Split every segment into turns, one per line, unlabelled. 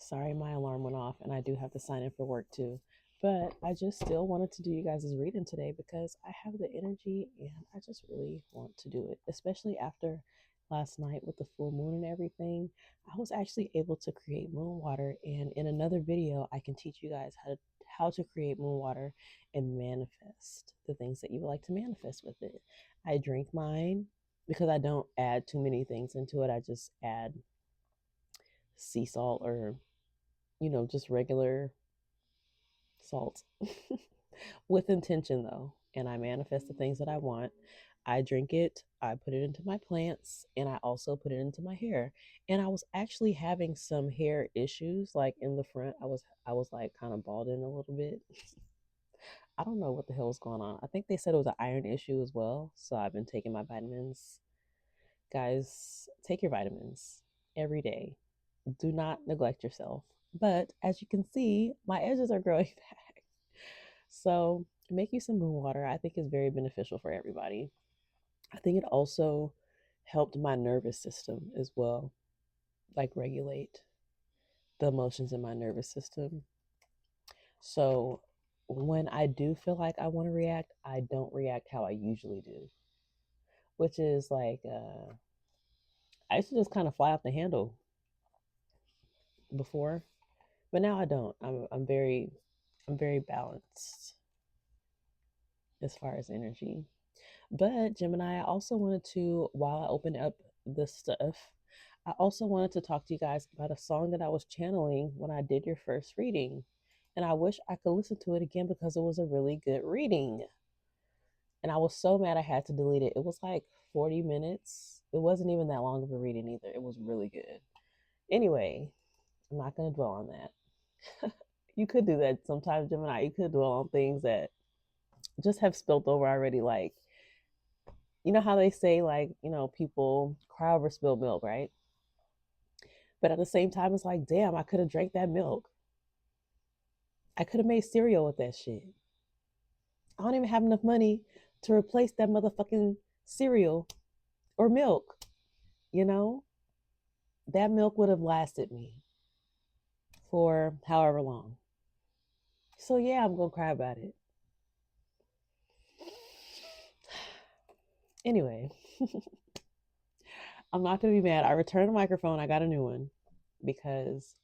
Sorry, my alarm went off and I do have to sign in for work too. But I just still wanted to do you guys' reading today because I have the energy and I just really want to do it, especially after last night with the full moon and everything. I was actually able to create moon water, and in another video I can teach you guys how to create moon water and manifest the things that you would like to manifest with it. I drink mine because I don't add too many things into it. I just add sea salt or just regular salt with intention though. And I manifest the things that I want. I drink it, I put it into my plants, and I also put it into my hair. And I was actually having some hair issues like in the front. I was like kind of balding a little bit. I don't know what the hell was going on. I think they said it was an iron issue as well. So I've been taking my vitamins. Guys, take your vitamins every day. Do not neglect yourself. But as you can see, my edges are growing back. So making some moon water, I think, is very beneficial for everybody. I think it also helped my nervous system as well, like regulate the emotions in my nervous system. So when I do feel like I want to react, I don't react how I usually do, which is like I used to just kind of fly off the handle before, but now I don't. I'm very balanced as far as energy. But Gemini, I also wanted to, while I open up this stuff, I also wanted to talk to you guys about a song that I was channeling when I did your first reading. And I wish I could listen to it again because it was a really good reading. And I was so mad I had to delete it. It was like 40 minutes. It wasn't even that long of a reading either. It was really good. Anyway, I'm not going to dwell on that. You could do that sometimes, Gemini. You could dwell on things that just have spilt over already. Like, you know how they say, like, people cry over spilled milk, right? But at the same time, it's like, damn, I could have drank that milk. I could have made cereal with that shit. I don't even have enough money to replace that motherfucking cereal or milk. You know, that milk would have lasted me for however long. So yeah, I'm gonna cry about it. Anyway, I'm not gonna be mad. I returned the microphone. I got a new one because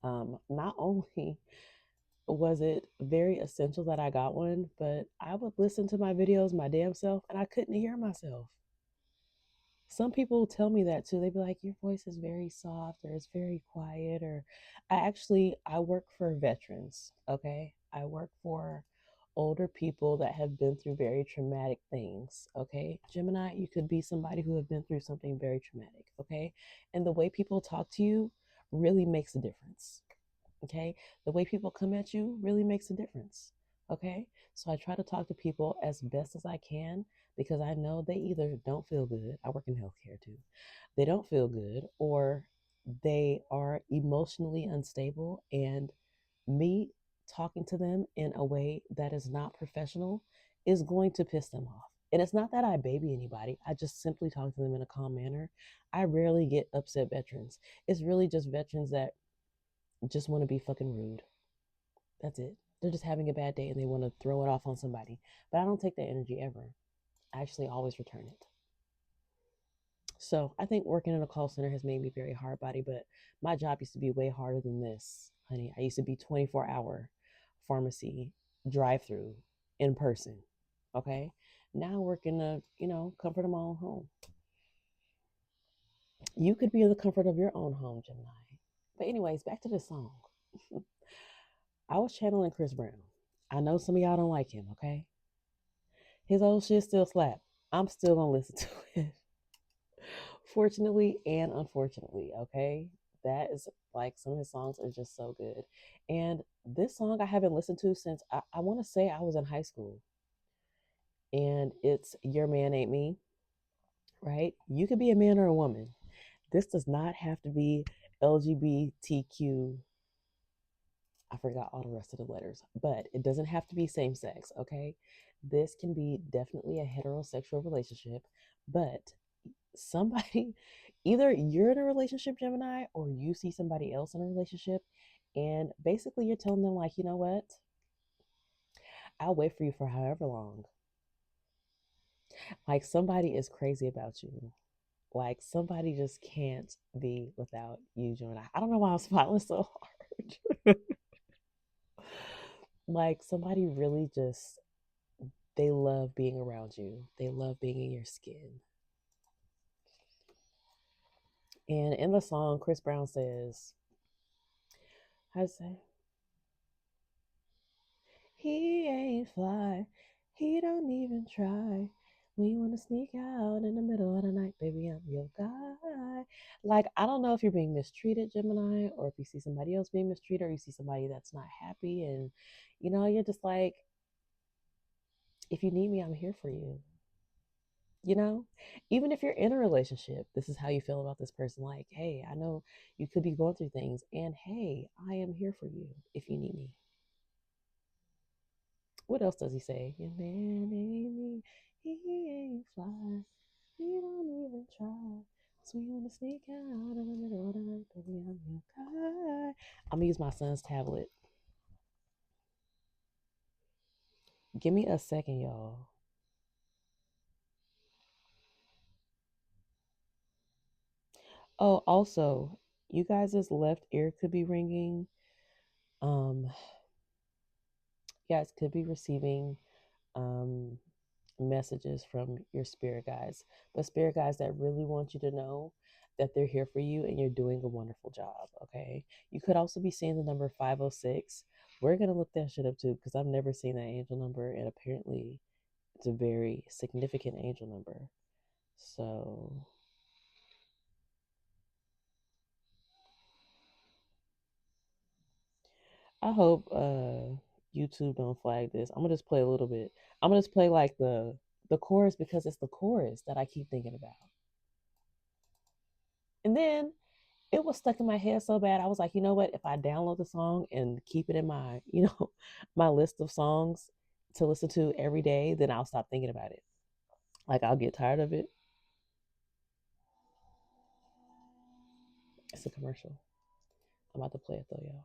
not only was it very essential that I got one, but I would listen to my videos my damn self and I couldn't hear myself. Some people tell me that too. They'd be like, your voice is very soft or it's very quiet. Or I work for veterans, okay? I work for older people that have been through very traumatic things, okay? Gemini, you could be somebody who have been through something very traumatic, okay? And the way people talk to you really makes a difference. Okay. The way people come at you really makes a difference. Okay. So I try to talk to people as best as I can because I know they either don't feel good. I work in healthcare too. They don't feel good or they are emotionally unstable. And me talking to them in a way that is not professional is going to piss them off. And it's not that I baby anybody. I just simply talk to them in a calm manner. I rarely get upset veterans. It's really just veterans that just want to be fucking rude. That's it. They're just having a bad day and they want to throw it off on somebody. But I don't take that energy ever. I actually always return it. So I think working in a call center has made me very hard body, but my job used to be way harder than this, honey. I used to be 24-hour pharmacy drive through in person. Okay. Now I work in the, comfort of my own home. You could be in the comfort of your own home, Gemini. But anyways, back to this song. I was channeling Chris Brown. I know some of y'all don't like him, okay? His old shit still slap. I'm still gonna listen to it. Fortunately and unfortunately, okay? That is like some of his songs are just so good. And this song I haven't listened to since I want to say I was in high school. And it's Your Man Ain't Me, right? You could be a man or a woman. This does not have to be LGBTQ. I forgot all the rest of the letters, but it doesn't have to be same sex, okay? This can be definitely a heterosexual relationship, but somebody Either you're in a relationship, Gemini, or you see somebody else in a relationship, and basically you're telling them, like, you know what? I'll wait for you for however long. Like, somebody is crazy about you. Like, somebody just can't be without you, Gemini. I don't know why I'm smiling so hard. Like, somebody really just, they love being around you, they love being in your skin. And in the song, Chris Brown says, I say, he ain't fly, he don't even try. When you wanna sneak out in the middle of the night, baby, I'm your guy. Like, I don't know if you're being mistreated, Gemini, or if you see somebody else being mistreated, or you see somebody that's not happy, and you're just like, if you need me, I'm here for you. You know, even if you're in a relationship, this is how you feel about this person. Like, hey, I know you could be going through things, and hey, I am here for you if you need me. What else does he say? Your man ain't me, he ain't fly, he don't even try. So you wanna sneak out in the middle of the night, baby, I'm your guy. I'm gonna use my son's tablet. Give me a second, y'all. Oh, also, you guys' left ear could be ringing. Um, you guys could be receiving um messages from your spirit guides, but spirit guides that really want you to know that they're here for you and you're doing a wonderful job. Okay, you could also be seeing the number 506. We're gonna look that shit up too because I've never seen that angel number, and apparently it's a very significant angel number. So I hope YouTube don't flag this. I'm gonna just play a little bit. I'm gonna just play like the chorus because it's the chorus that I keep thinking about. And then it was stuck in my head so bad. I was like, you know what? If I download the song and keep it in my, my list of songs to listen to every day, then I'll stop thinking about it. Like, I'll get tired of it. It's a commercial. I'm about to play it though, y'all.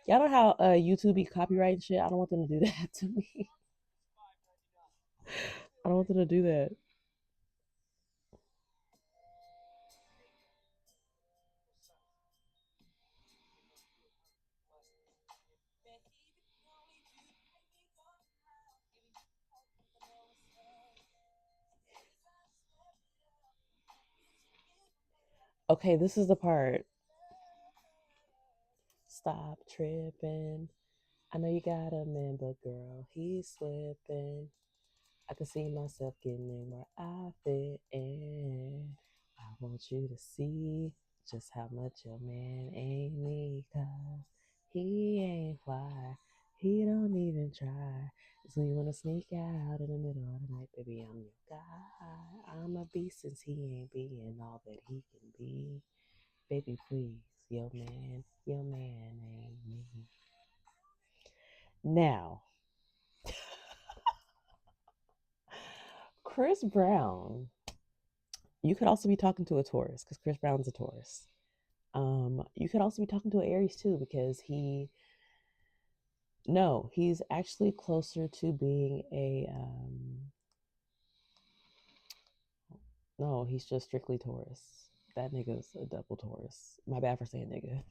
Y'all know how YouTube be copyrighting shit? I don't want them to do that to me. I don't want them to do that. Okay, this is the part. Stop tripping. I know you got a man, but girl, he's slipping. I can see myself getting in where I fit in. I want you to see just how much your man ain't me, 'cause he ain't fly. He don't even try. So you wanna sneak out in the middle of the night, baby, I'm your guy. I'm a beast since he ain't being all that he can be. Baby, please, your man ain't me. Now, Chris Brown, you could also be talking to a Taurus because Chris Brown's a Taurus. You could also be talking to an Aries too because no, he's actually closer to being no, he's just strictly Taurus. That nigga's a double Taurus. My bad for saying nigga.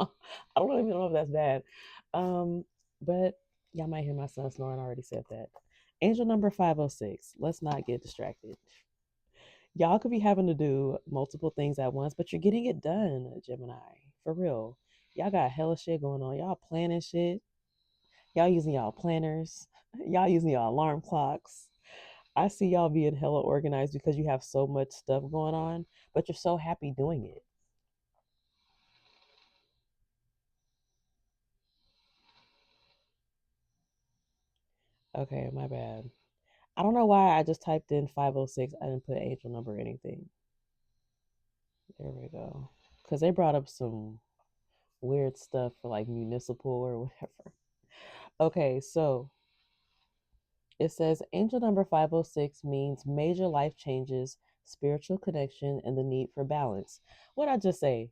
I don't even know if that's bad. Um, but y'all might hear my son snoring. I already said that. Angel number 506. Let's not get distracted. Y'all could be having to do multiple things at once, but you're getting it done, Gemini. For real. Y'all got hella shit going on. Y'all planning shit. Y'all using y'all planners. Y'all using y'all alarm clocks. I see y'all being hella organized because you have so much stuff going on, but you're so happy doing it. Okay, my bad. I don't know why I just typed in 506. I didn't put angel number or anything. There we go. Because they brought up some weird stuff for like municipal or whatever. Okay, so It says angel number 506 means major life changes, spiritual connection, and the need for balance. What I just say?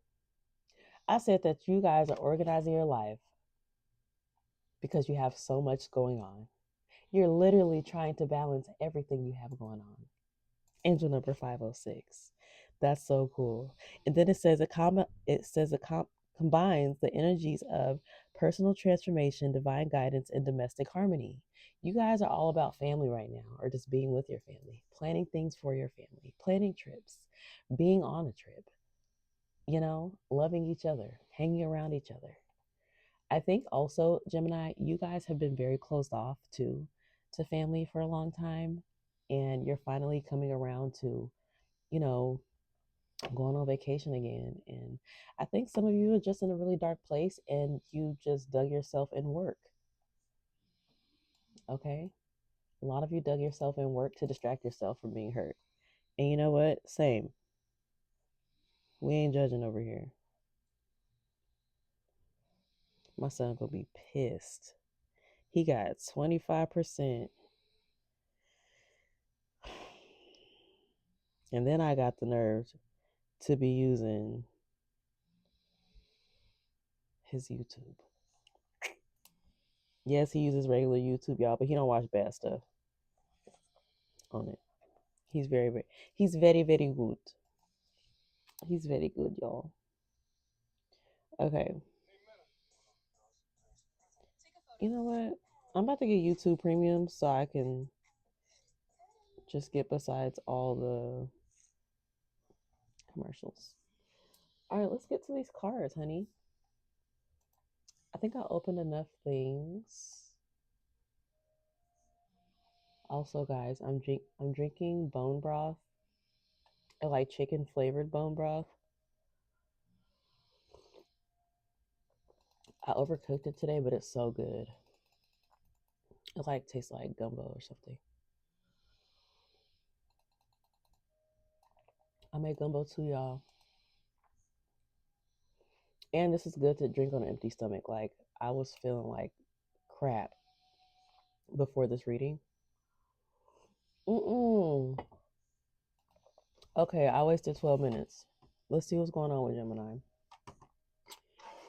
I said that you guys are organizing your life because you have so much going on. You're literally trying to balance everything you have going on. Angel number 506. That's so cool. And then it combines the energies of personal transformation, divine guidance, and domestic harmony. You guys are all about family right now, or just being with your family, planning things for your family, planning trips, being on a trip, loving each other, hanging around each other. I think also, Gemini, you guys have been very closed off to family for a long time, and you're finally coming around to, you know, going on vacation again. And I think some of you are just in a really dark place and you just dug yourself in work. Okay? A lot of you dug yourself in work to distract yourself from being hurt. And you know what? Same. We ain't judging over here. My son gonna be pissed. He got 25%. And then I got the nerve to be using his YouTube. Yes, he uses regular YouTube, y'all, but he don't watch bad stuff on it. He's very, very good. He's very good, y'all. Okay. You know what? I'm about to get YouTube Premium so I can just get besides all the commercials. All right, let's get to these cards, honey. I think I opened enough things. Also, guys, I'm drinking bone broth. I like chicken flavored bone broth. I overcooked it today, but it's so good. It like tastes like gumbo or something. I made gumbo too, y'all. And this is good to drink on an empty stomach. Like I was feeling like crap before this reading. Mm-mm. Okay, I wasted 12 minutes. Let's see what's going on with Gemini.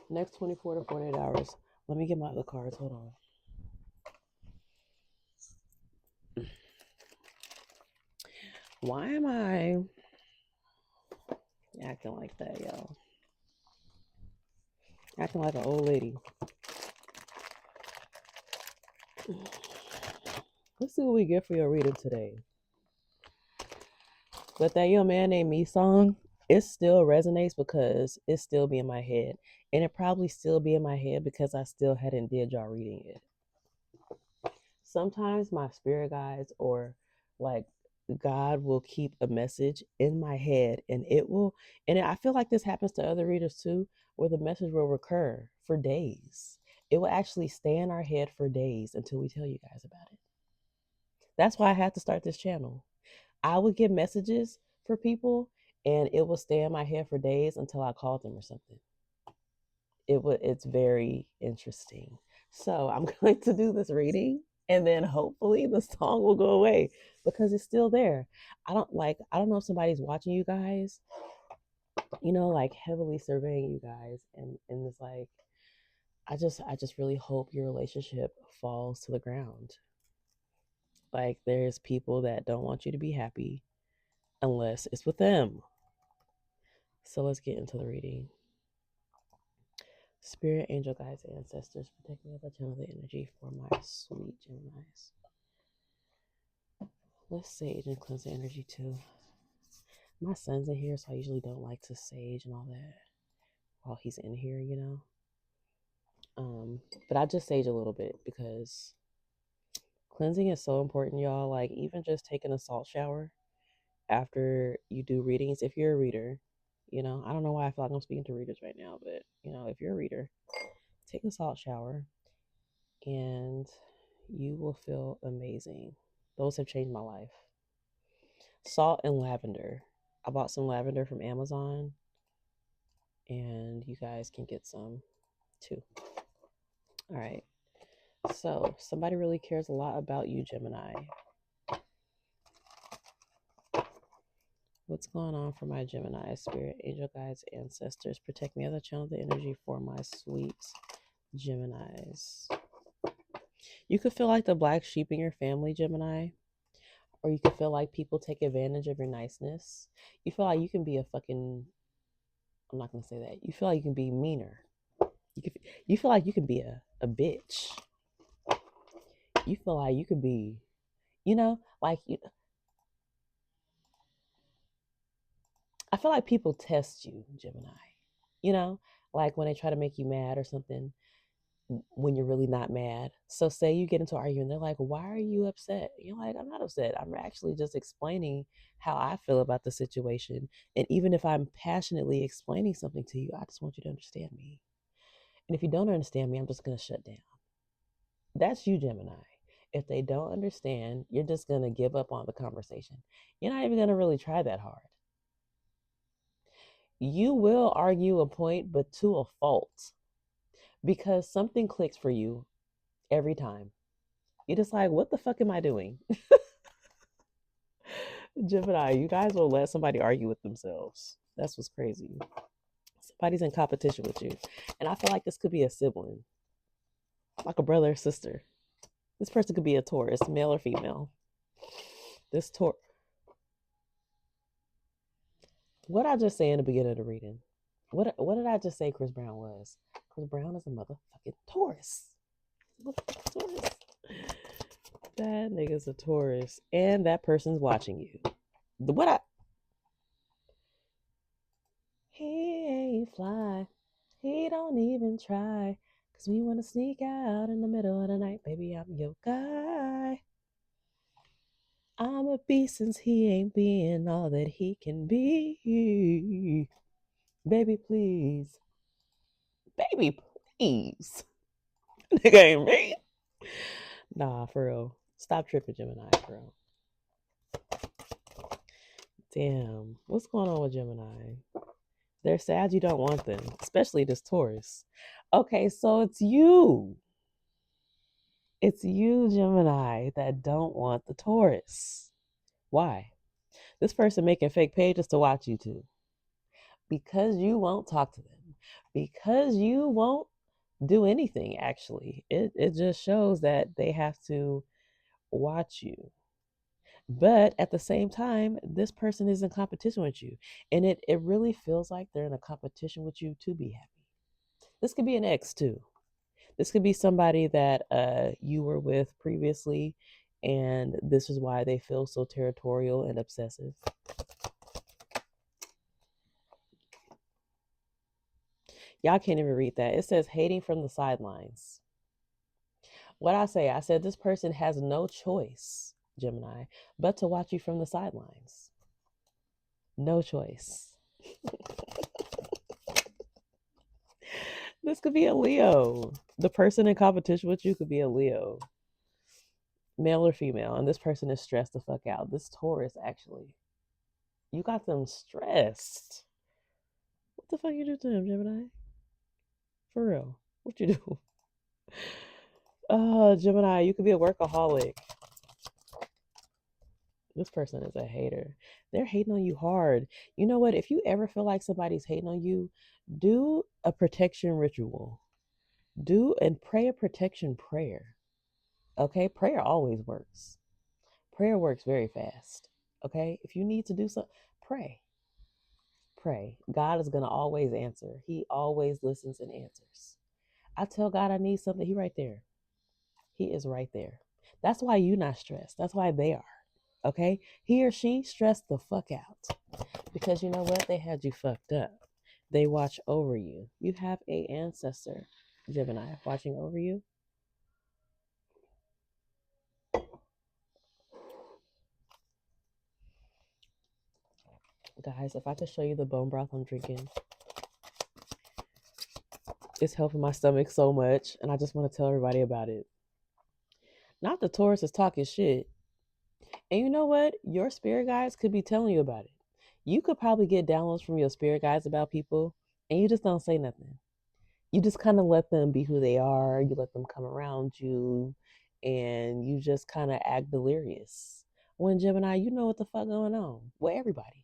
Next 24 to 48 hours. Let me get my other cards. Hold on. Why am I acting like that, y'all? Acting like an old lady. Let's see what we get for your reading today. But that Your Man Named Me song, it still resonates because it still be in my head. And it probably still be in my head because I still hadn't did y'all reading it. Sometimes my spirit guides or like God will keep a message in my head and it will, and I feel like this happens to other readers too, where the message will recur for days. It will actually stay in our head for days until we tell you guys about it. That's why I had to start this channel. I would get messages for people and it will stay in my head for days until I called them or something. It's very interesting. So I'm going to do this reading and then hopefully the song will go away because it's still there. I don't know if somebody's watching you guys, like heavily surveying you guys and it's like I just really hope your relationship falls to the ground. Like there's people that don't want you to be happy unless it's with them. So let's get into the reading. Spirit, angel guides, ancestors, protect me as I channel the energy for my sweet Geminis. Let's sage and cleanse the energy too. My son's in here, so I usually don't like to sage and all that while he's in here. But I just sage a little bit because cleansing is so important, y'all. Like even just taking a salt shower after you do readings, if you're a reader, I don't know why I feel like I'm speaking to readers right now, but if you're a reader, take a salt shower and you will feel amazing. Those have changed my life. Salt and lavender. I bought some lavender from Amazon and you guys can get some too. All right. So, somebody really cares a lot about you, Gemini. What's going on for my Gemini? Spirit, angel guides, ancestors, protect me as I channel the energy for my sweet Geminis. You could feel like the black sheep in your family, Gemini, or you could feel like people take advantage of your niceness. You feel like you can be a fucking, I'm not going to say that. You feel like you can be meaner. You feel like you can be a bitch. You feel like you could be, like I feel like people test you, Gemini. You know, like when they try to make you mad or something when you're really not mad. So say you get into an argument, they're like, "Why are you upset?" You're like, "I'm not upset. I'm actually just explaining how I feel about the situation. And even if I'm passionately explaining something to you, I just want you to understand me. And if you don't understand me, I'm just going to shut down." That's you, Gemini. If they don't understand, you're just going to give up on the conversation. You're not even going to really try that hard. You will argue a point, but to a fault, because something clicks for you every time. You're just like, what the fuck am I doing? Gemini, you guys will let somebody argue with themselves. That's what's crazy. Somebody's in competition with you. And I feel like this could be a sibling, like a brother or sister. This person could be a Taurus, male or female. This Taurus. What I just say in the beginning of the reading? What did I just say Chris Brown was? Chris Brown is a motherfucking Taurus. Taurus. That nigga's a Taurus. And that person's watching you. What I He ain't fly. He don't even try. Cause we wanna sneak out in the middle of the night. Baby, I'm your guy. I'm a beast since he ain't being all that he can be. Baby, please. Baby, please. Nigga ain't me. Nah, for real. Stop tripping, Gemini, for real. Damn. What's going on with Gemini? They're sad you don't want them, especially this Taurus. Okay, so it's you. It's you, Gemini, that don't want the Taurus. Why? This person making fake pages to watch you too. Because you won't talk to them. Because you won't do anything, actually. It just shows that they have to watch you. But at the same time, this person is in competition with you. And it really feels like they're in a competition with you to be happy. This could be an ex too. This could be somebody that you were with previously, and this is why they feel so territorial and obsessive. Y'all can't even read that. It says hating from the sidelines. What I said this person has no choice, Gemini, but to watch you from the sidelines. No choice. This could be a Leo. The person in competition with you could be a Leo, male or female, and this person is stressed the fuck out. This Taurus, actually, you got them stressed. What the fuck you do to him, Gemini? For real, what you do? Gemini, you could be a workaholic. This person is a hater. They're hating on you hard. You know what? If you ever feel like somebody's hating on you, do a protection ritual. Do and pray a protection prayer. Okay? Prayer always works. Prayer works very fast. Okay? If you need to do something, pray. Pray. God is going to always answer. He always listens and answers. I tell God I need something, He right there. He is right there. That's why you not stressed. That's why they are. Okay? He or she stressed the fuck out. Because you know what? They had you fucked up. They watch over you. You have a ancestor, Gemini, watching over you. Guys, if I could show you the bone broth I'm drinking, it's helping my stomach so much, and I just want to tell everybody about it. Not the Taurus is talking shit. And you know what? Your spirit guides could be telling you about it. You could probably get downloads from your spirit guides about people, and you just don't say nothing. you just kind of let them be who they are. You let them come around you, and you just kind of act delirious. When Gemini, you know what the fuck going on with everybody.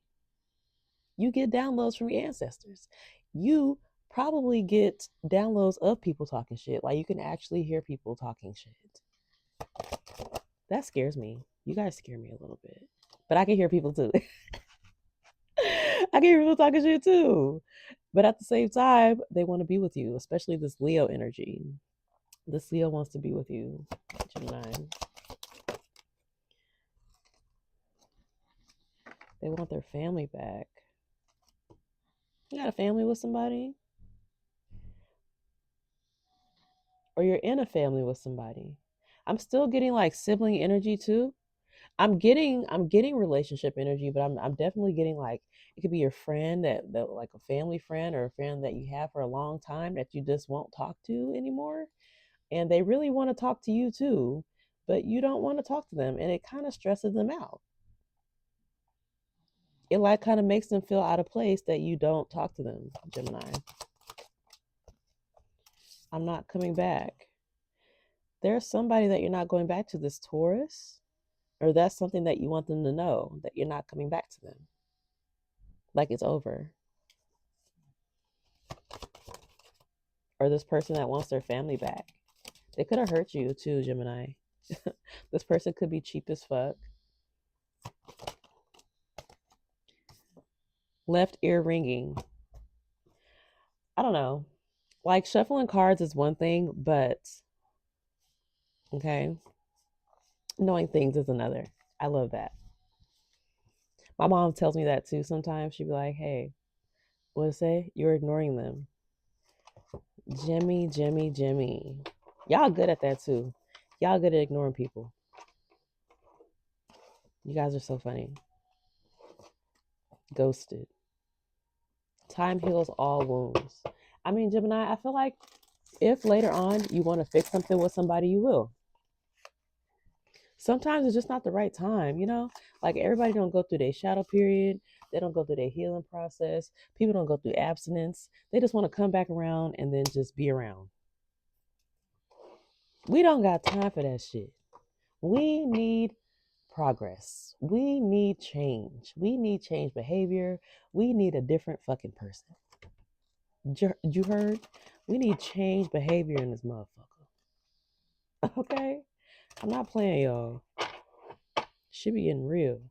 You get downloads from your ancestors. You probably get downloads of people talking shit. Like you can actually hear people talking shit. That scares me. You guys scare me a little bit. But I can hear people too. I can hear people talking shit too. But at the same time, they want to be with you, especially this Leo energy. This Leo wants to be with you, Gemini. They want their family back. You got a family with somebody? Or you're in a family with somebody. I'm still getting like sibling energy too. I'm getting relationship energy, but I'm definitely getting like it could be your friend that like a family friend or a friend that you have for a long time that you just won't talk to anymore. And they really want to talk to you too, but you don't want to talk to them and it kind of stresses them out. It like kind of makes them feel out of place that you don't talk to them, Gemini. I'm not coming back. There's somebody that you're not going back to, this Taurus, or that's something that you want them to know that you're not coming back to them. Like it's over. Or this person that wants their family back. They could have hurt you too, Gemini. This person could be cheap as fuck. Left ear ringing. I don't know. Like shuffling cards is one thing, but okay, knowing things is another. I love that. My mom tells me that too sometimes. She'd be like, hey, what to say? You're ignoring them. Jimmy, Jimmy, Jimmy. Y'all good at that too. Y'all good at ignoring people. You guys are so funny. Ghosted. Time heals all wounds. I mean, Gemini, I feel like if later on you want to fix something with somebody, you will. Sometimes it's just not the right time, you know? Like everybody don't go through their shadow period. They don't go through their healing process. People don't go through abstinence. They just want to come back around and then just be around. We don't got time for that shit. We need progress. We need change. We need change behavior. We need a different fucking person. You heard? We need change behavior in this motherfucker. Okay? I'm not playing, y'all. Should be getting real.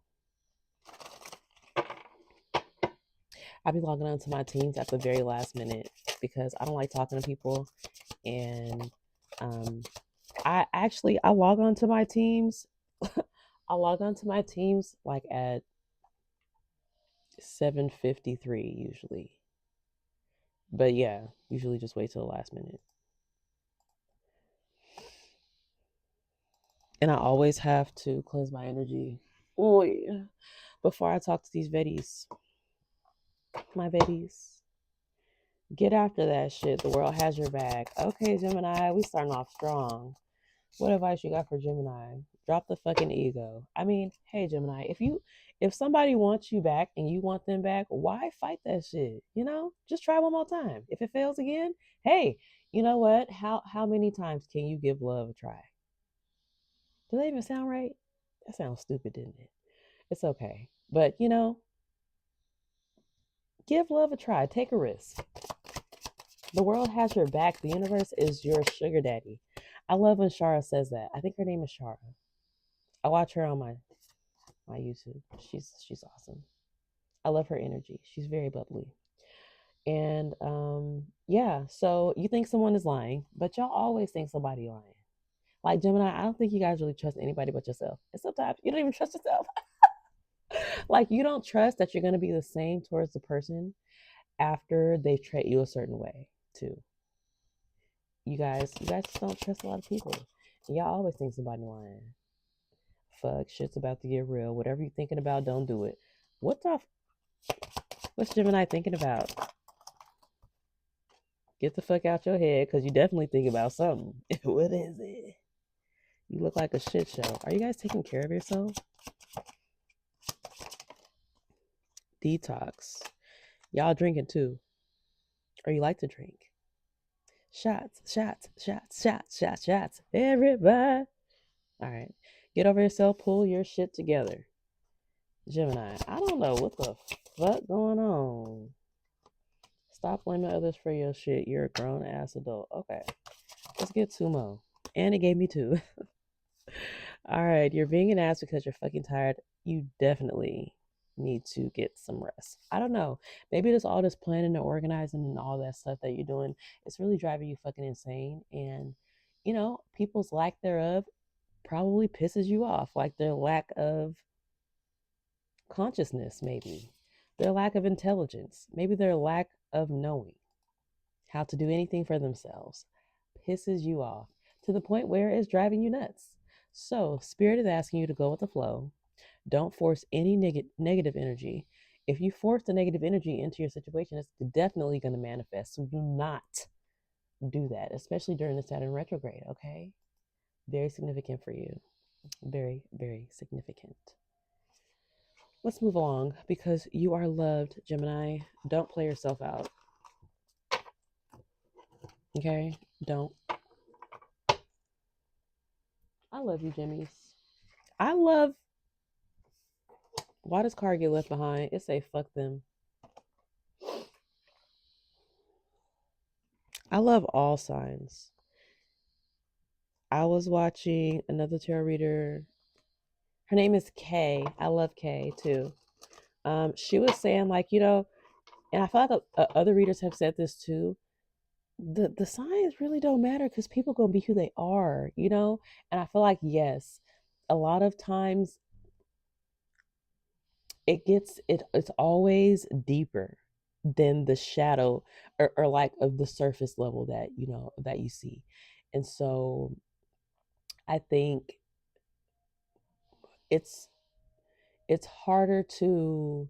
I'll be logging on to my teams at the very last minute because I don't like talking to people. And um, I log on to my teams. I log on to my teams like at 7:53 usually. But yeah, usually just wait till the last minute. And I always have to cleanse my energy. Oh yeah. Before I talk to these veddies. My veddies. Get after that shit. The world has your back. Okay, Gemini, we starting off strong. What advice you got for Gemini? Drop the fucking ego. I mean, hey Gemini, if somebody wants you back and you want them back, why fight that shit? You know? Just try one more time. If it fails again, hey, you know what? How many times can you give love a try? Does that even sound right? That sounds stupid, didn't it? It's okay. But give love a try. Take a risk. The world has your back. The universe is your sugar daddy. I love when Shara says that. I think her name is Shara. I watch her on my YouTube. She's awesome. I love her energy. She's very bubbly. And yeah, so you think someone is lying, but y'all always think somebody lying. Like Gemini, I don't think you guys really trust anybody but yourself. And sometimes you don't even trust yourself. Like you don't trust that you're gonna be the same towards the person after they've treated you a certain way too. You guys just don't trust a lot of people. And y'all always think somebody lying. Fuck, shit's about to get real. Whatever you're thinking about, don't do it. What the? What's Gemini thinking about? Get the fuck out your head, cause you definitely think about something. What is it? You look like a shit show. Are you guys taking care of yourself? Detox. Y'all drinking too, or you like to drink? Shots, shots, shots, shots, shots, shots. Everybody. All right. Get over yourself. Pull your shit together. Gemini. I don't know what the fuck going on. Stop blaming others for your shit. You're a grown ass adult. Okay. Let's get two more. And it gave me two. All right. You're being an ass because you're fucking tired. You definitely need to get some rest. I don't know. Maybe it's all this planning and organizing and all that stuff that you're doing. It's really driving you fucking insane. And, people's lack thereof probably pisses you off. Like their lack of consciousness, maybe. Their lack of intelligence. Maybe their lack of knowing how to do anything for themselves pisses you off to the point where it's driving you nuts. So, Spirit is asking you to go with the flow. Don't force any negative energy. If you force the negative energy into your situation, it's definitely going to manifest. So, do not do that, especially during the Saturn retrograde, okay? Very significant for you. Very, very significant. Let's move along because you are loved, Gemini. Don't play yourself out. Okay? Don't. I love you, Jimmies. I love. Why does car get left behind? It say fuck them. I love all signs. I was watching another tarot reader. Her name is Kay. I love Kay too. She was saying like, and I feel like other readers have said this too. The signs really don't matter because people gonna be who they are. And I feel like yes, a lot of times it's always deeper than the shadow or like of the surface level that you see. And so I think it's it's harder to,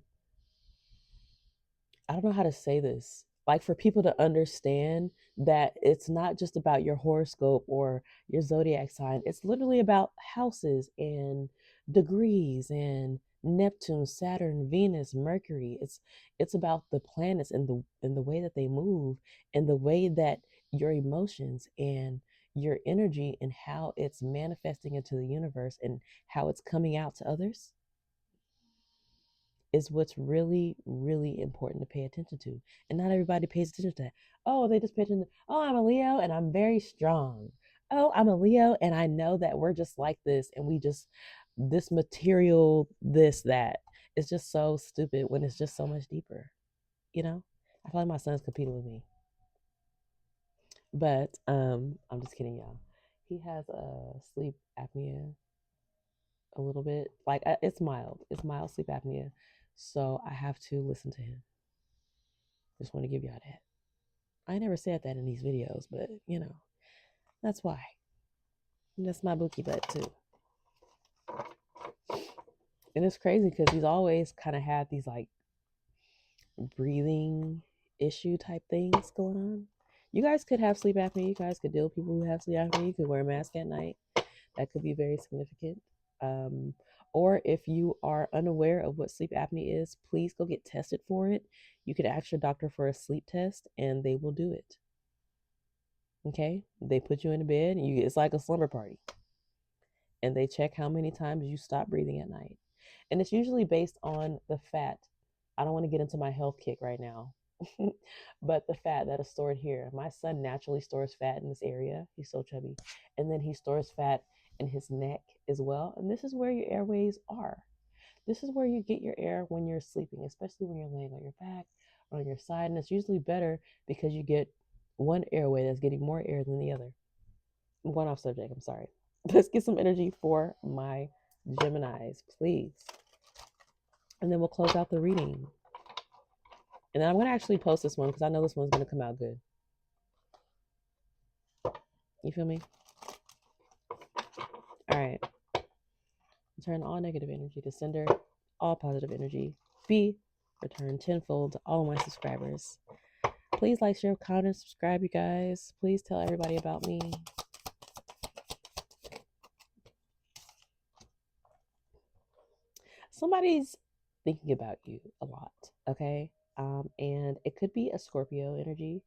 I don't know how to say this. Like for people to understand that it's not just about your horoscope or your zodiac sign. It's literally about houses and degrees and Neptune, Saturn, Venus, Mercury. It's about the planets and the way that they move and the way that your emotions and your energy and how it's manifesting into the universe and how it's coming out to others is what's really, really important to pay attention to. And not everybody pays attention to that. Oh, they just pay attention to, oh, I'm a Leo and I'm very strong. Oh, I'm a Leo and I know that we're just like this and we just, this material, this, that. It's just so stupid when it's just so much deeper, you know? I feel like my son's competing with me. But I'm just kidding, y'all. He has a sleep apnea a little bit. Like it's mild. It's mild sleep apnea. So I have to listen to him. Just want to give y'all that. I never said that in these videos, but that's why. And that's my bookie butt too. And it's crazy because he's always kind of had these like breathing issue type things going on. You guys could have sleep apnea. You guys could deal with people who have sleep apnea. You could wear a mask at night. That could be very significant. Um, or if you are unaware of what sleep apnea is, please go get tested for it. You could ask your doctor for a sleep test and they will do it. Okay? They put you in a bed and it's like a slumber party. And they check how many times you stop breathing at night. And it's usually based on the fat. I don't want to get into my health kick right now. But the fat that is stored here. My son naturally stores fat in this area. He's so chubby. And then he stores fat in his neck as well. And this is where your airways are. This is where you get your air when you're sleeping, especially when you're laying on your back or on your side. And it's usually better because you get one airway that's getting more air than the other. I'm going off subject. I'm sorry. Let's get some energy for my Geminis, please. And then we'll close out the reading. And then I'm going to actually post this one because I know this one's going to come out good. You feel me? All right. Return all negative energy to sender, all positive energy. Be returned tenfold to all my subscribers. Please like, share, comment, subscribe, you guys. Please tell everybody about me. Somebody's thinking about you a lot, okay? And it could be a Scorpio energy.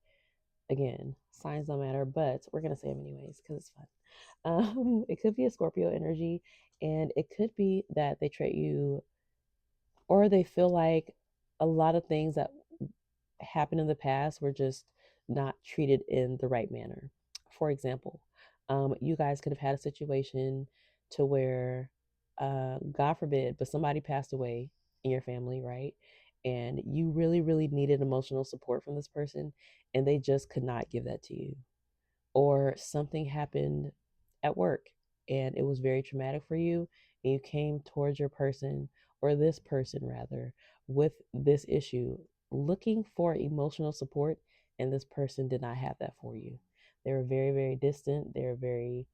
Again, signs don't matter, but we're gonna say them anyways because it's fun. It could be a Scorpio energy, and it could be that they treat you, or they feel like a lot of things that happened in the past were just not treated in the right manner. For example, you guys could have had a situation to where, God forbid, but somebody passed away in your family, right? And you really, really needed emotional support from this person, and they just could not give that to you. Or something happened at work and it was very traumatic for you, and you came towards your person, or this person rather, with this issue looking for emotional support, and this person did not have that for you. They were very, very distant, they were very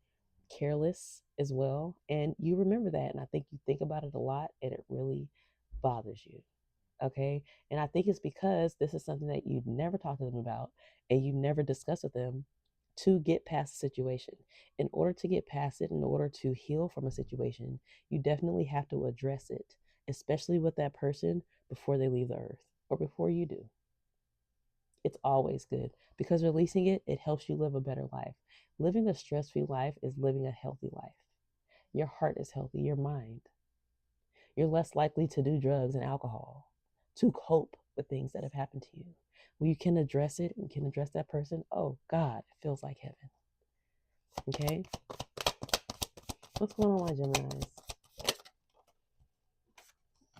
careless as well, and you remember that, and I think you think about it a lot, and it really bothers you. Okay. And I think it's because this is something that you never talk to them about, and you never discuss with them to get past the situation. In order to get past it, in order to heal from a situation, you definitely have to address it, especially with that person before they leave the earth or before you do. It's always good because releasing it, it helps you live a better life. Living a stress free life is living a healthy life. Your heart is healthy, your mind. You're less likely to do drugs and alcohol to cope with things that have happened to you. When you can address it and can address that person, oh God, it feels like heaven. Okay? What's going on, my Geminis?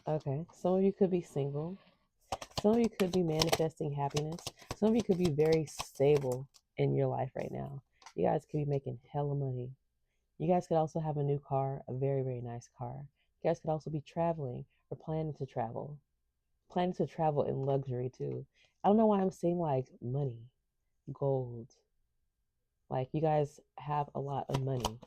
Okay, some of you could be single. Some of you could be manifesting happiness. Some of you could be very stable in your life right now. You guys could be making hella money. You guys could also have a new car, a very, very nice car. You guys could also be traveling or planning to travel in luxury too. I don't know why I'm saying like money, gold. Like you guys have a lot of money.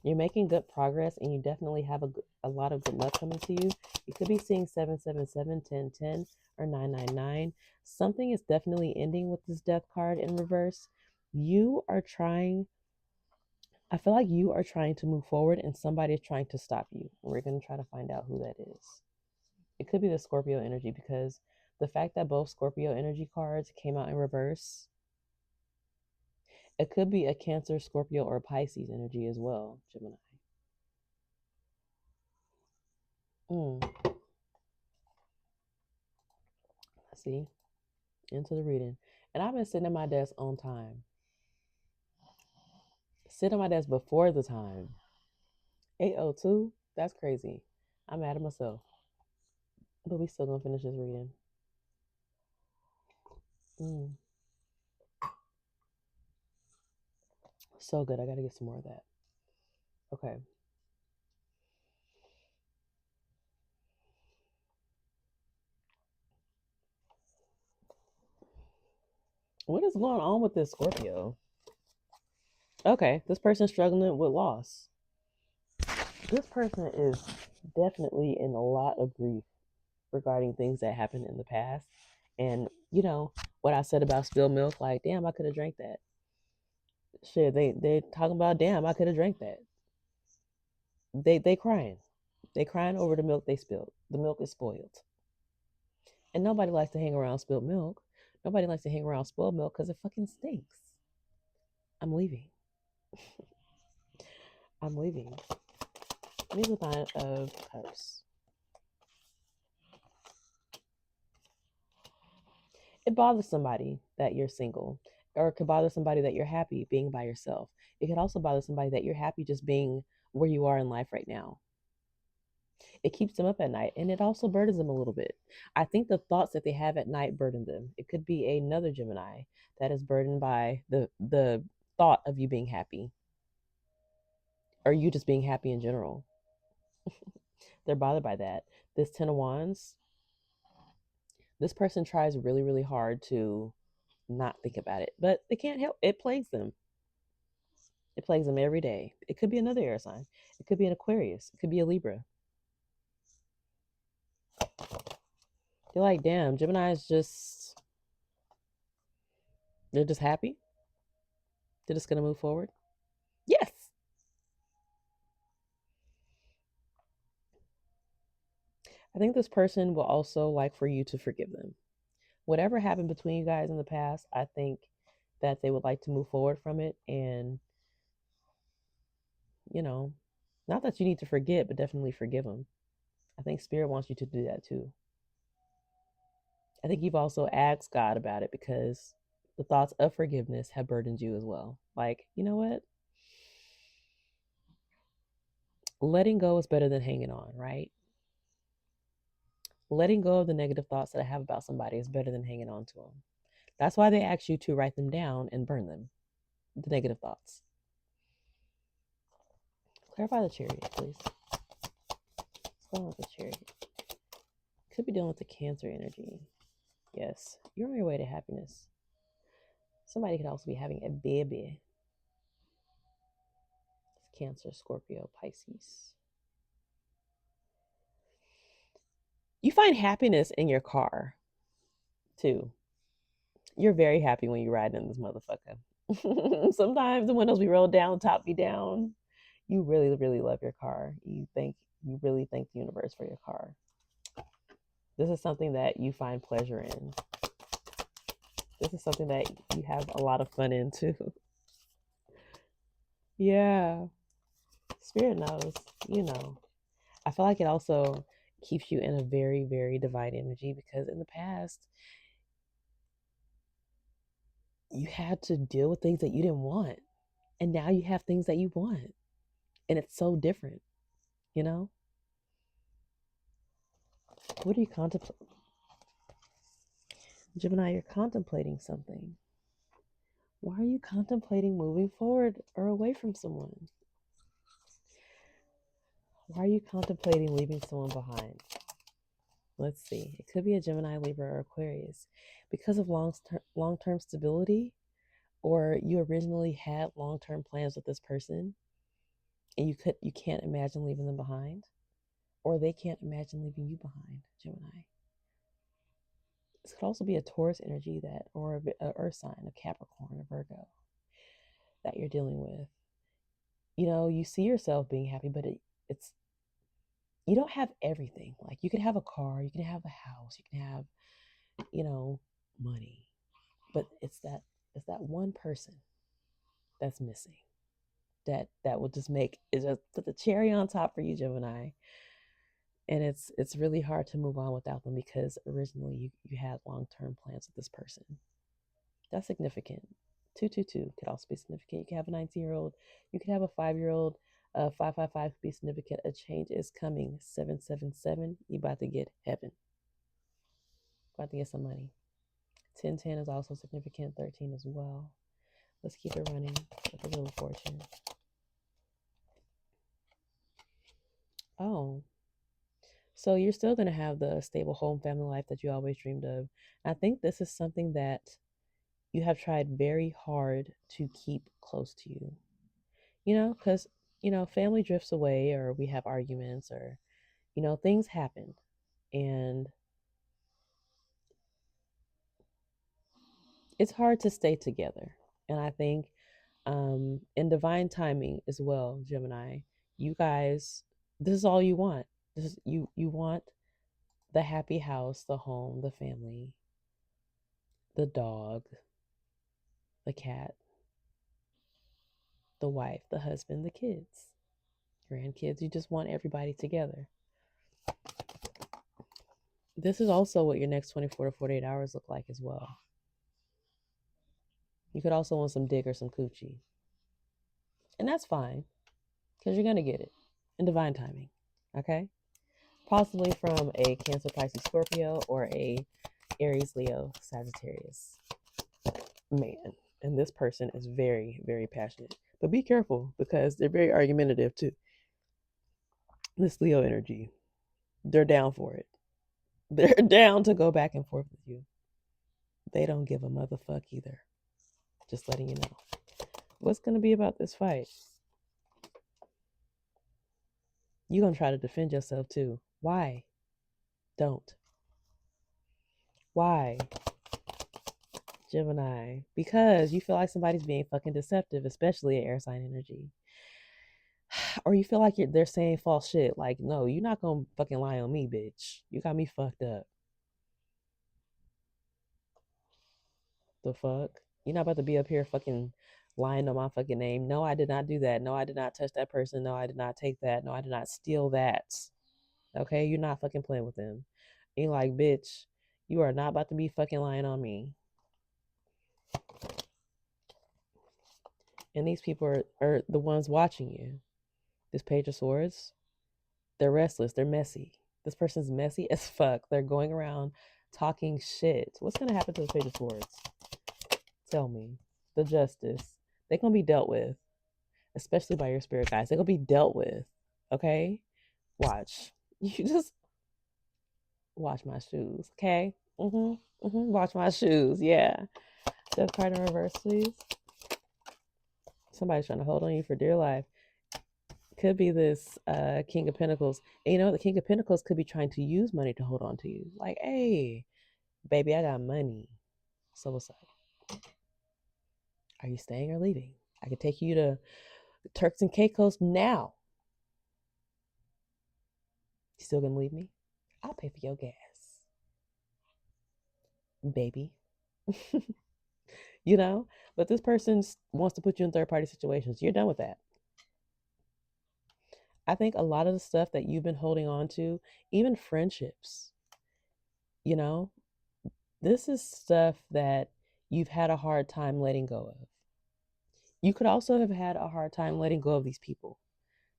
You're making good progress, and you definitely have a lot of good luck coming to you. You could be seeing 777, 1010, or 999. Something is definitely ending with this death card in reverse. You are trying, I feel like you are trying to move forward, and somebody is trying to stop you. We're going to try to find out who that is. It could be the Scorpio energy, because the fact that both Scorpio energy cards came out in reverse, it could be a Cancer, Scorpio, or Pisces energy as well, Gemini. Mm, let's see. Into the reading. And I've been sitting at my desk on time. Sit at my desk before the time. 8:02? That's crazy. I'm mad at myself. But we still gonna finish this reading. Mm, so good. I gotta get some more of that. Okay. What is going on with this Scorpio? Okay, this person's struggling with loss. This person is definitely in a lot of grief regarding things that happened in the past. And what I said about spilled milk, like, damn, I could have drank that. Shit, they talking about, damn, I could have drank that. They crying. They crying over the milk they spilled. The milk is spoiled. And nobody likes to hang around spilled milk. Nobody likes to hang around spoiled milk because it fucking stinks. I'm leaving. I'm leaving. Here's the Nine of Cups. It bothers somebody that you're single, or it could bother somebody that you're happy being by yourself. It could also bother somebody that you're happy just being where you are in life right now. It keeps them up at night, and it also burdens them a little bit. I think the thoughts that they have at night burden them. It could be another Gemini that is burdened by the thought of you being happy, or you just being happy in general. They're bothered by that. This Ten of Wands, this person tries really, really hard to not think about it, but they can't help it. Plagues them. It plagues them every day. It could be another air sign. It could be an Aquarius. It could be a Libra. You're like, damn, Gemini is just, they're just happy. They're just going to move forward. Yes. I think this person will also like for you to forgive them. Whatever happened between you guys in the past, I think that they would like to move forward from it. And, you know, not that you need to forget, but definitely forgive them. I think Spirit wants you to do that too. I think you've also asked God about it because the thoughts of forgiveness have burdened you as well. Like, you know what? Letting go is better than hanging on, right? Letting go of the negative thoughts that I have about somebody is better than hanging on to them. That's why they ask you to write them down and burn them, the negative thoughts. Clarify the chariot, please. What's going on with the chariot? Could be dealing with the Cancer energy. Yes, you're on your way to happiness. Somebody could also be having a baby. It's Cancer, Scorpio, Pisces. You find happiness in your car, too. You're very happy when you ride in this motherfucker. Sometimes the windows be rolled down, top be down. You really, really love your car. You really thank the universe for your car. This is something that you find pleasure in. This is something that you have a lot of fun in too. Yeah. Spirit knows, you know. I feel like it also keeps you in a very, very divine energy because in the past, you had to deal with things that you didn't want. And now you have things that you want. And it's so different, you know? What are you contemplating? Gemini, you're contemplating something. Why are you contemplating moving forward or away from someone? Why are you contemplating leaving someone behind? Let's see. It could be a Gemini, Libra, or Aquarius. Because of long-term stability, or you originally had long-term plans with this person and you can't imagine leaving them behind, or they can't imagine leaving you behind, Gemini. This could also be a Taurus energy that, or a Earth sign, a Capricorn, a Virgo that you're dealing with. You know, you see yourself being happy, but it's you don't have everything. Like you can have a car, you can have a house, you can have, you know, money, but it's that one person that's missing. That will just make it just put the cherry on top for you, Gemini. And it's really hard to move on without them because originally you had long-term plans with this person. That's significant. 222 could also be significant. You can have a 19-year-old, you could have a 5-year-old. 555 could be significant. A change is coming. 777, you about to get heaven. About to get some money. 1010 is also significant. 13 as well. Let's keep it running with a little fortune. Oh, so you're still going to have the stable home family life that you always dreamed of. I think this is something that you have tried very hard to keep close to you. You know, because, family drifts away or we have arguments or, things happen. And it's hard to stay together. And I think in divine timing as well, Gemini, you guys, this is all you want. This is you want the happy house, the home, the family, the dog, the cat, the wife, the husband, the kids, grandkids. You just want everybody together. This is also what your next 24 to 48 hours look like as well. You could also want some dick or some coochie. And that's fine because you're going to get it in divine timing. Okay? Possibly from a Cancer, Pisces, Scorpio, or a Aries, Leo, Sagittarius man. And this person is very, very passionate. But be careful because they're very argumentative too. This Leo energy, they're down for it. They're down to go back and forth with you. They don't give a motherfuck either. Just letting you know. What's going to be about this fight? You're going to try to defend yourself too. Why? Don't. Why? Gemini. Because you feel like somebody's being fucking deceptive, especially an air sign energy. Or you feel like they're saying false shit. Like, no, you're not going to fucking lie on me, bitch. You got me fucked up. The fuck? You're not about to be up here fucking lying on my fucking name. No, I did not do that. No, I did not touch that person. No, I did not take that. No, I did not steal that. Okay? You're not fucking playing with them. And you're like, bitch, you are not about to be fucking lying on me. And these people are the ones watching you. This Page of Swords, they're restless. They're messy. This person's messy as fuck. They're going around talking shit. What's going to happen to the Page of Swords? Tell me. The Justice. They're going to be dealt with, especially by your spirit guides. They're going to be dealt with. Okay? Watch. You just watch my shoes. Okay? Watch my shoes. Yeah. Death card in reverse, please. Somebody's trying to hold on you for dear life. Could be this King of Pentacles. And you know, the King of Pentacles could be trying to use money to hold on to you. Like, hey, baby, I got money. So what's up? Are you staying or leaving? I could take you to Turks and Caicos now. You still gonna leave me? I'll pay for your gas. Baby. You know? But this person wants to put you in third party situations. You're done with that. I think a lot of the stuff that you've been holding on to, even friendships, you know, this is stuff that you've had a hard time letting go of. You could also have had a hard time letting go of these people,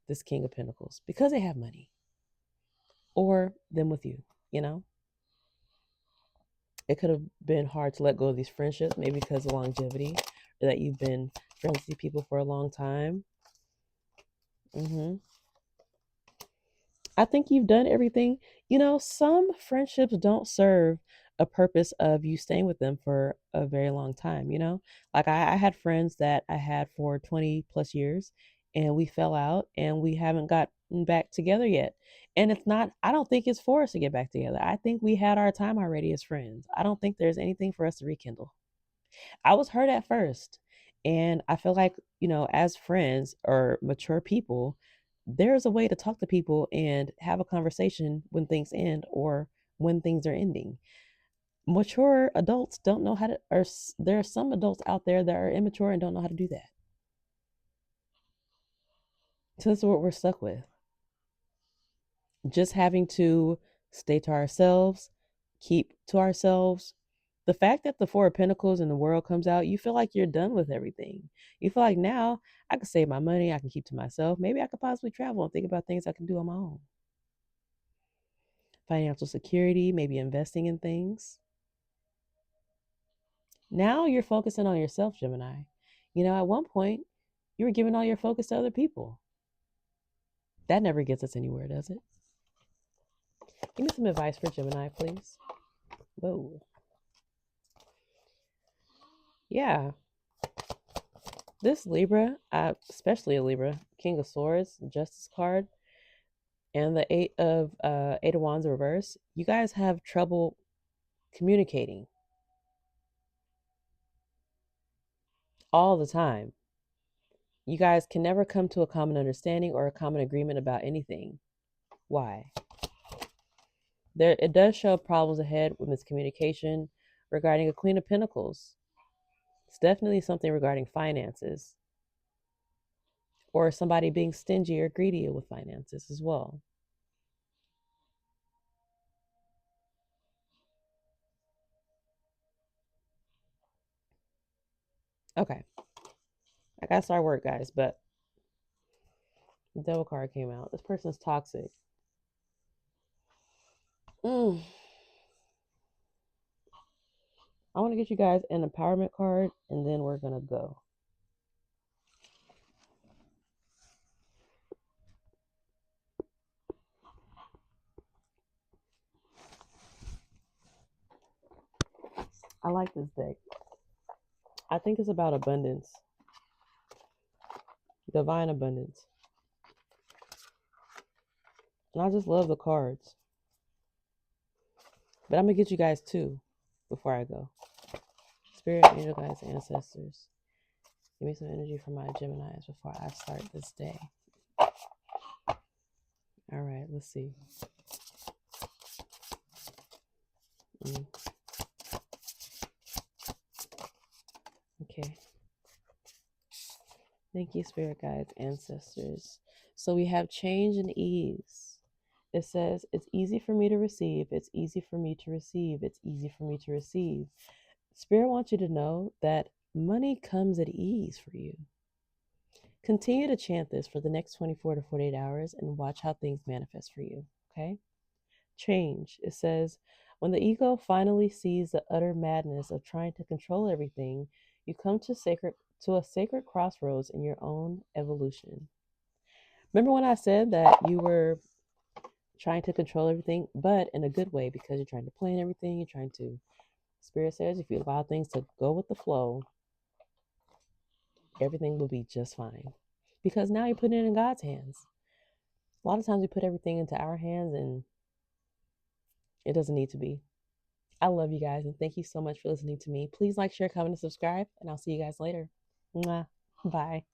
this King of Pentacles, because they have money, or them with you, you know? It could have been hard to let go of these friendships, maybe because of longevity, or that you've been friends with these people for a long time. I think you've done everything. You know, some friendships don't serve a purpose of you staying with them for a very long time, you know? Like I had friends that I had for 20 plus years and we fell out and we haven't gotten back together yet. And it's not, I don't think it's for us to get back together. I think we had our time already as friends. I don't think there's anything for us to rekindle. I was hurt at first. And I feel like, you know, as friends or mature people, there's a way to talk to people and have a conversation when things end or when things are ending. Mature adults don't know how to, or there are some adults out there that are immature and don't know how to do that. So that's what we're stuck with. Just having to stay to ourselves, keep to ourselves. The fact that the Four of Pentacles in the world comes out, you feel like you're done with everything. You feel like now I can save my money, I can keep to myself. Maybe I could possibly travel and think about things I can do on my own. Financial security, maybe investing in things. Now you're focusing on yourself, Gemini. You know, at one point, you were giving all your focus to other people. That never gets us anywhere, does it? Give me some advice for Gemini, please. Whoa. Yeah. This Libra, especially a Libra, King of Swords, Justice card, and the Eight of Wands reverse, you guys have trouble communicating all the time. You guys can never come to a common understanding or a common agreement about anything. Why? It does show problems ahead with miscommunication regarding a Queen of Pentacles. It's definitely something regarding finances or somebody being stingy or greedy with finances as well. Okay. I gotta start work, guys, but the Devil card came out. This person's toxic. I want to get you guys an empowerment card, and then we're gonna go. I like this deck. I think it's about abundance, divine abundance. And I just love the cards. But I'm going to get you guys two before I go. Spirit, angel guides, ancestors. Give me some energy for my Geminis before I start this day. All right, let's see. Okay. Thank you, spirit guides, ancestors. So we have change and ease. It says, it's easy for me to receive. It's easy for me to receive. It's easy for me to receive. Spirit wants you to know that money comes at ease for you. Continue to chant this for the next 24 to 48 hours and watch how things manifest for you. Okay? Change. It says, when the ego finally sees the utter madness of trying to control everything, you come to a sacred crossroads in your own evolution. Remember when I said that you were trying to control everything, but in a good way, because you're trying to plan everything, you're trying to, Spirit says, if you allow things to go with the flow, everything will be just fine. Because now you're putting it in God's hands. A lot of times we put everything into our hands and it doesn't need to be. I love you guys and thank you so much for listening to me. Please like, share, comment, and subscribe, and I'll see you guys later. Mwah. Bye.